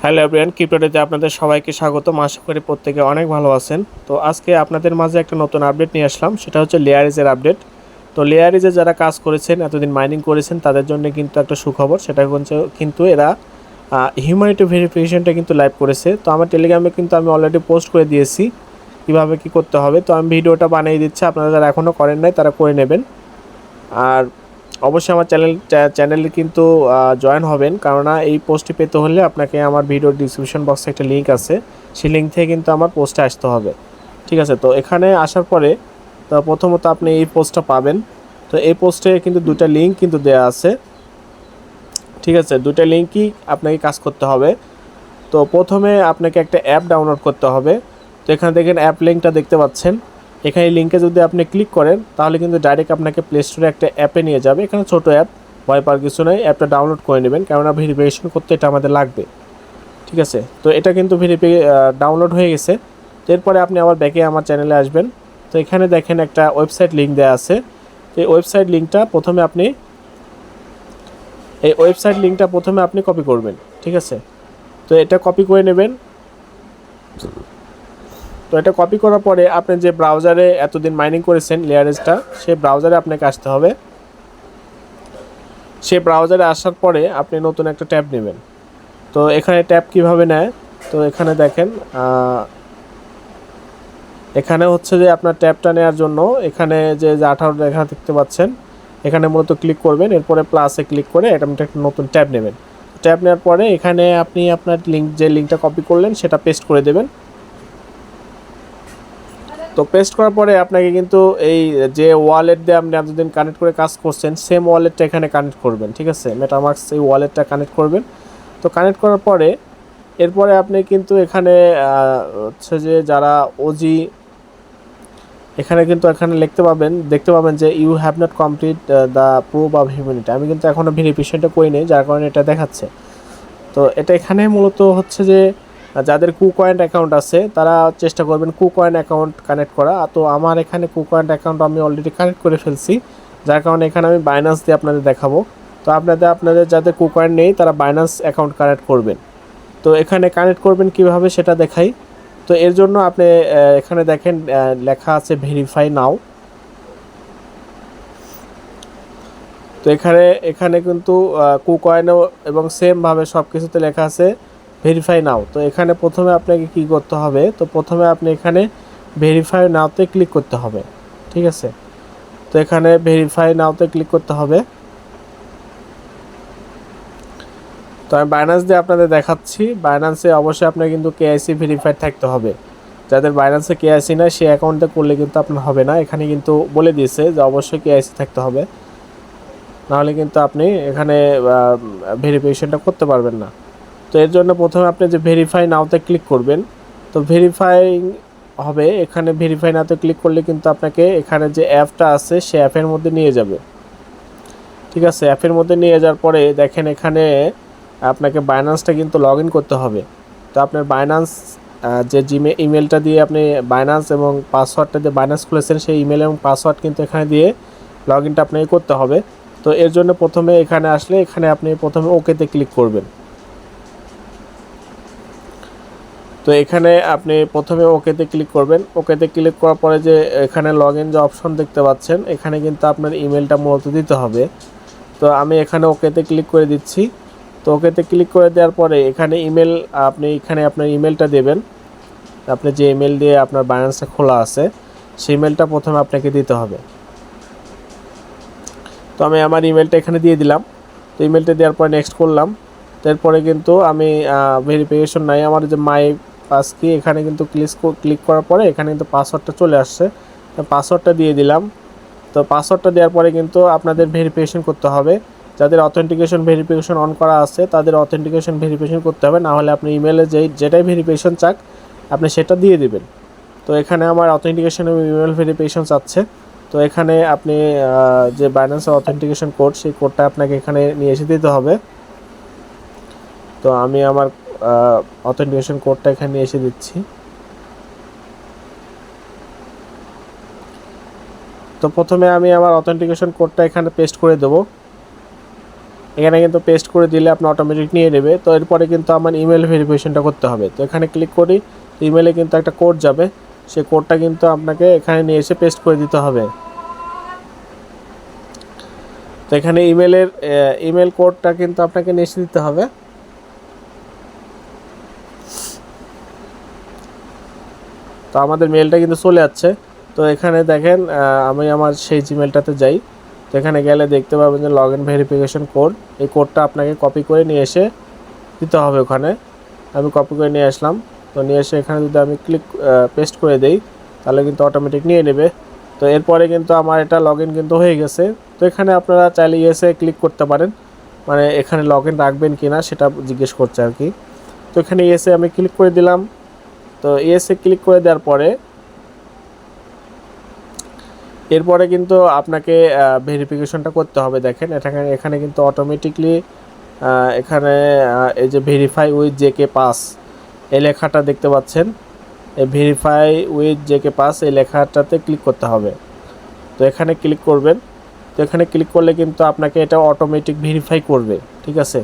Hello everyone, ক্রিপ্টোডেতে আপনাদের সবাইকে স্বাগতম। আশা করি প্রত্যেকে অনেক ভালো আছেন। তো আজকে আপনাদের মাঝে একটা নতুন আপডেট নিয়ে আসলাম, সেটা হচ্ছে লেয়ারিজের আপডেট। তো লেয়ারিজে যারা কাজ করেছেন, এতদিন মাইনিং করেছেন, তাদের জন্য কিন্তু একটা সুখবর। সেটা হচ্ছে কিন্তু এরা হিউম্যানিটি ভেরিফিকেশনটা কিন্তু লাইভ করেছে। তো আমার টেলিগ্রামে কিন্তু আমি অলরেডি পোস্ট করে দিয়েছি কীভাবে কী করতে হবে। তো আমি ভিডিওটা বানিয়ে দিচ্ছি, আপনারা যারা এখনও করেন নাই তারা করে নেবেন। আর অবশ্যই আমার চ্যানেলে কিন্তু জয়েন হবেন, কেননা এই পোস্টটি পেতে হলে আপনাকে আমার ভিডিওর ডিসক্রিপশন বক্সে একটা লিঙ্ক আছে, সেই লিঙ্ক থেকে কিন্তু আমার পোস্টে আসতে হবে। ঠিক আছে, তো এখানে আসার পরে তো প্রথমত আপনি এই পোস্টটা পাবেন। তো এই পোস্টে কিন্তু দুটা লিঙ্ক কিন্তু দেওয়া আছে। ঠিক আছে, দুটা লিঙ্কই আপনাকে কাজ করতে হবে। তো প্রথমে আপনাকে একটা অ্যাপ ডাউনলোড করতে হবে। তো এখানে দেখেন অ্যাপ লিঙ্কটা দেখতে পাচ্ছেন। এখানে লিঙ্কে যদি আপনি ক্লিক করেন তাহলে কিন্তু ডাইরেক্ট আপনাকে প্লে স্টোরে একটা অ্যাপে নিয়ে যাবে। এখানে ছোটো অ্যাপ, ভয় পাওয়ার কিছু নেই, অ্যাপটা ডাউনলোড করে নেবেন, কেননা ভেরিফিকেশন করতে এটা আমাদের লাগবে। ঠিক আছে, তো এটা কিন্তু ডাউনলোড হয়ে গেছে। তো এরপরে আপনি আবার ব্যাকে আমার চ্যানেলে আসবেন। তো এখানে দেখেন একটা ওয়েবসাইট লিঙ্ক দেওয়া আছে। তো এই ওয়েবসাইট লিঙ্কটা প্রথমে আপনি কপি করবেন। ঠিক আছে, তো এটা কপি করে নেবেন। তো এটা কপি করার পরে আপনি যে ব্রাউজারে এতদিন মাইনিং করেছেন লেয়ারেজটা, সেই ব্রাউজারে আপনাকে আসতে হবে। সেই ব্রাউজারে আসার পরে আপনি নতুন একটা ট্যাব নেবেন। তো এখানে ট্যাব কিভাবে নেয়, তো এখানে দেখেন এখানে হচ্ছে যে আপনার ট্যাবটা নেওয়ার জন্য এখানে যে 18 লেখা দেখতে পাচ্ছেন, এখানে মূলত ক্লিক করবেন। এরপরে প্লাসে ক্লিক করে এটা একটা নতুন ট্যাব নেবেন। ট্যাব নেওয়ার পরে এখানে আপনি আপনার যে লিঙ্কটা কপি করলেন সেটা পেস্ট করে দেবেন। তো পেস্ট করার পরে আপনাকে কিন্তু এই যে ওয়ালেট দিয়ে আপনি এতদিন কানেক্ট করে কাজ করছেন, সেম ওয়ালেটটা এখানে কানেক্ট করবেন। ঠিক আছে, মেটামাস্ক এই ওয়ালেটটা কানেক্ট করবেন। তো কানেক্ট করার পরে এরপরে আপনি কিন্তু এখানে হচ্ছে যে যারা ওজি, এখানে দেখতে পাবেন যে you have not complete the proof of humanity. আমি কিন্তু এখনও ভেরিফিকেশনটা করি নেই, যার কারণে এটা দেখাচ্ছে। তো এটা এখানে মূলত হচ্ছে যে যাদের কুকয়েন অ্যাকাউন্ট আছে তারা চেষ্টা করবেন কুকয়েন অ্যাকাউন্ট কানেক্ট করা। তো আমার এখানে কুকয়েন অ্যাকাউন্ট আমি অলরেডি কানেক্ট করে ফেলছি, যার কারণে এখানে আমি বাইন্যান্স দিয়ে আপনাদের দেখাবো। তো আপনাদের যাদের কুকয়েন নেই তারা বাইন্যান্স অ্যাকাউন্ট কানেক্ট করবেন। তো এখানে কানেক্ট করবেন কিভাবে সেটা দেখাই। তো এর জন্য আপনি এখানে দেখেন লেখা আছে ভেরিফাই নাও। তো এখানে কিন্তু কুকয়েনও এবং সেমভাবে সব কিছুতে লেখা আছে ভেরিফাই নাও। তো এখানে প্রথমে আপনাকে কি করতে হবে, তো প্রথমে আপনি এখানে ভেরিফাই নাওতে ক্লিক করতে হবে। ঠিক আছে, তো এখানে ভেরিফাই নাওতে ক্লিক করতে হবে। তো আমি বাইন্যান্স দিয়ে আপনাদের দেখাচ্ছি। বাইন্যান্সে অবশ্যই আপনার কিন্তু কেআইসি ভেরিফাইড থাকতে হবে। যাদের বাইন্যান্সে কেআইসি না, সেই অ্যাকাউন্টে করলে কিন্তু আপনার হবে না। এখানে কিন্তু বলে দিয়েছে যে অবশ্যই কেআইসি থাকতে হবে, নাহলে কিন্তু আপনি এখানে ভেরিফিকেশনটা করতে পারবেন না। তো এর জন্য প্রথমে আপনি যে ভেরিফাই নাওতে ক্লিক করবেন। তো ভেরিফাই হবে, এখানে ভেরিফাই নাওতে ক্লিক করলে কিন্তু আপনাকে এখানে যে অ্যাপটা আছে সে অ্যাপের মধ্যে নিয়ে যাবে। ঠিক আছে, অ্যাপের মধ্যে নিয়ে যাওয়ার পরে দেখেন এখানে আপনাকে বাইন্যান্সটা কিন্তু লগ ইন করতে হবে। তো আপনার বাইন্যান্স যে ইমেলটা দিয়ে আপনি বাইন্যান্স এবং পাসওয়ার্ডটা দিয়ে বাইন্যান্স খুলেছেন, সেই ইমেল এবং পাসওয়ার্ড কিন্তু এখানে দিয়ে লগ ইনটা আপনাকে করতে হবে। তো এর জন্য প্রথমে এখানে আসলে এখানে আপনি প্রথমে ওকেতে ক্লিক করবেন। তো এখানে আপনি প্রথমে ওকেতে ক্লিক করবেন। ওকেতে ক্লিক করার পরে যে এখানে লগ ইন যে অপশন দেখতে পাচ্ছেন, এখানে কিন্তু আপনার ইমেলটা মূলত দিতে হবে। তো আমি এখানে ওকেতে ক্লিক করে দিচ্ছি। তো ওকেতে ক্লিক করে দেওয়ার পরে এখানে আপনার ইমেলটা দেবেন। আপনি যে ইমেল দিয়ে আপনার বাইন্যান্সটা খোলা আছে সেই ইমেলটা প্রথমে আপনাকে দিতে হবে। তো আমি আমার ইমেলটা এখানে দিয়ে দিলাম। তো ইমেলটা দেওয়ার পরে নেক্সট করলাম। তারপরে কিন্তু আমি ভেরিফিকেশন নাই, আমার যে মাই পাস কি, এখানে কিন্তু ক্লিক করার পরে এখানে কিন্তু পাসওয়ার্ডটা চলে আসছে। তো পাসওয়ার্ডটা দিয়ে দিলাম। তো পাসওয়ার্ডটা দেওয়ার পরে কিন্তু আপনাদের ভেরিফিকেশন করতে হবে। যাদের অথেন্টিকেশন ভেরিফিকেশন অন করা আছে তাদের অথেন্টিকেশন ভেরিফিকেশন করতে হবে, না হলে আপনি ইমেলে যেটাই ভেরিফিকেশন চাক আপনি সেটা দিয়ে দিবেন। তো এখানে আমার অথেন্টিকেশন এবং ইমেল ভেরিফিকেশন চাচ্ছে। তো এখানে আপনি যে বাইন্যান্সের অথেন্টিকেশন কোড, সেই কোডটা আপনাকে এখানে নিয়ে এসে দিতে হবে। তো আমি আমার অথেন্টিকেশন কোডটা এখানে নিয়ে এসে দিচ্ছি। তো প্রথমে আমি আমার অথেন্টিকেশন কোডটা এখানে পেস্ট করে দেব। এখানে কিন্তু পেস্ট করে দিলে আপনি অটোমেটিক নিয়ে নেবে। তো এরপরে কিন্তু আমার ইমেল ভেরিফিকেশনটা করতে হবে। তো এখানে ক্লিক করি, ইমেলে কিন্তু একটা কোড যাবে, সেই কোডটা কিন্তু আপনাকে এখানে নিয়ে এসে পেস্ট করে দিতে হবে। তো এখানে ইমেল কোডটা কিন্তু আপনাকে নিয়ে এসে দিতে হবে। তো আমাদের মেলটা কিন্তু চলে যাচ্ছে। তো এখানে দেখেন আমি আমার সেই জিমেলটাতে যাই। তো এখানে গেলে দেখতে পাবেন যে লগ ইন ভেরিফিকেশন কোড, এই কোডটা আপনাকে কপি করে নিয়ে এসে দিতে হবে ওখানে। আমি কপি করে নিয়ে আসলাম। তো নিয়ে এসে এখানে যদি আমি পেস্ট করে দেই তাহলে কিন্তু অটোমেটিক নিয়ে নেবে। তো এরপরে কিন্তু আমার এটা লগ ইন কিন্তু হয়ে গেছে। তো এখানে আপনারা চাইলে ইয়েসে ক্লিক করতে পারেন, মানে এখানে লগ ইন রাখবেন কি না সেটা জিজ্ঞেস করছে আর কি। তো এখানে ইয়েসে আমি ক্লিক করে দিলাম। তো ইয়েসে ক্লিক করে দেওয়ার পরে এরপরে কিন্তু আপনাকে ভেরিফিকেশনটা করতে হবে। দেখেন এখানে কিন্তু অটোমেটিকলি এখানে এই যে ভেরিফাই উইথ জেকে পাস এই লেখাটা দেখতে পাচ্ছেন, এই ভেরিফাই উইথ জেকে পাস এই লেখাটাতে ক্লিক করতে হবে। তো এখানে ক্লিক করবেন। তো এখানে ক্লিক করলে কিন্তু আপনাকে এটা অটোমেটিক ভেরিফাই করবে, ঠিক আছে।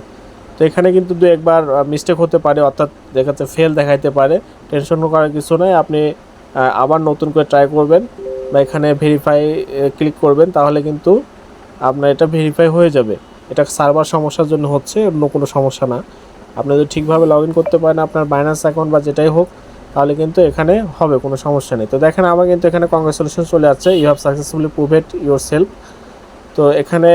তো এখানে কিন্তু দু একবার মিস্টেক হতে পারে, অর্থাৎ দেখাচ্ছে ফেল দেখাইতে পারে, টেনশন করার কিছু নয়। আপনি আবার নতুন করে ট্রাই করবেন বা এখানে ভেরিফাই ক্লিক করবেন, তাহলে কিন্তু আপনার এটা ভেরিফাই হয়ে যাবে। এটা সার্ভার সমস্যার জন্য হচ্ছে, অন্য কোনো সমস্যা না। আপনি যদি ঠিকভাবে লগ ইন করতে পারেন আপনার বাইন্যান্স অ্যাকাউন্ট বা যেটাই হোক, তাহলে কিন্তু এখানে হবে, কোনো সমস্যা নেই। তো দেখেন আমার কিন্তু এখানে কংগ্রেচুলেশন চলে যাচ্ছে, you have successfully proved yourself. তো এখানে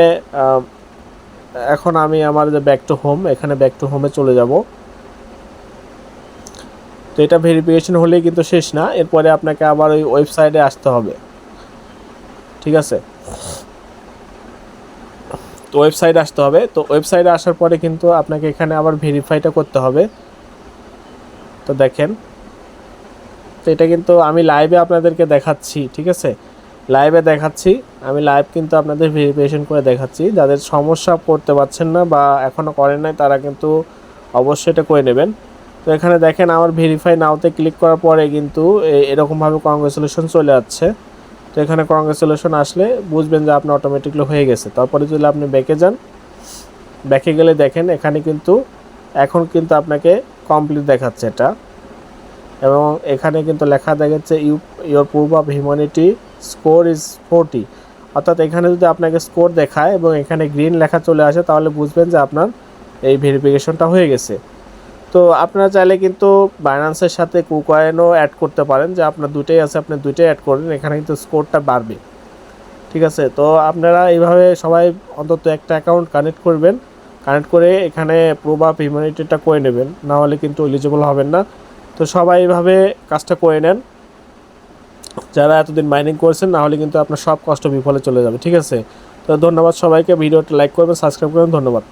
এখন আমি আমার যে ব্যাক টু হোম, এখানে ব্যাক টু হোমে চলে যাব। তো এটা ভেরিফিকেশন হলেই কিন্তু শেষ না, এরপরে আপনাকে আবার ওই ওয়েবসাইটে আসতে হবে, ঠিক আছে। তো ওয়েবসাইটে আসতে হবে। তো ওয়েবসাইটে আসার পরে কিন্তু আপনাকে এখানে আবার ভেরিফাইটা করতে হবে। তো দেখেন, তো এটা কিন্তু আমি লাইভে আপনাদেরকে দেখাচ্ছি, ঠিক আছে, লাইভে দেখাচ্ছি আমি, লাইভ কিন্তু আপনাদের ভেরিফিকেশন করে দেখাচ্ছি। যাদের সমস্যা করতে পারছেন না বা এখনও করেন নাই তারা কিন্তু অবশ্যই এটা করে নেবেন। তো এখানে দেখেন আমার ভেরিফাই নাওতে ক্লিক করার পরে কিন্তু এরকমভাবে কংগ্রেচুলেশন চলে যাচ্ছে। তো এখানে কংগ্রেচুলেশন আসলে বুঝবেন যে আপনার অটোমেটিকলি হয়ে গেছে। তারপরে যদি আপনি ব্যাকে যান, ব্যাকে গেলে দেখেন এখানে কিন্তু এখন কিন্তু আপনাকে কমপ্লিট দেখাচ্ছে এটা, এবং এখানে কিন্তু লেখা দেখাচ্ছে your proof of humanity score is 40। অর্থাৎ এখানে যদি আপনাকে স্কোর দেখায় এবং এখানে গ্রিন লেখা চলে আসে তাহলে বুঝবেন যে আপনার এই ভেরিফিকেশনটা হয়ে গেছে। তো আপনারা চাইলে কিন্তু বাইন্যান্সের সাথে কুকয়েনও অ্যাড করতে পারেন, যে আপনার দুটোই আছে, আপনি দুটোই অ্যাড করেন, এখানে কিন্তু স্কোরটা বাড়বে, ঠিক আছে। তো আপনারা এইভাবে সবাই অন্তত একটা অ্যাকাউন্ট কানেক্ট করবেন, কানেক্ট করে এখানে প্রুফ অফ হিউম্যানিটিটা করে নেবেন, না হলে কিন্তু এলিজিবল হবেন না। তো সবাই এইভাবে কাজটা করে নেন যারা এতদিন মাইনিং করছেন, না হলে কিন্তু আপনার সব কষ্ট বিফলে চলে যাবে, ঠিক আছে। তো ধন্যবাদ সবাইকে, ভিডিওটা লাইক করবেন, সাবস্ক্রাইব করবেন, ধন্যবাদ।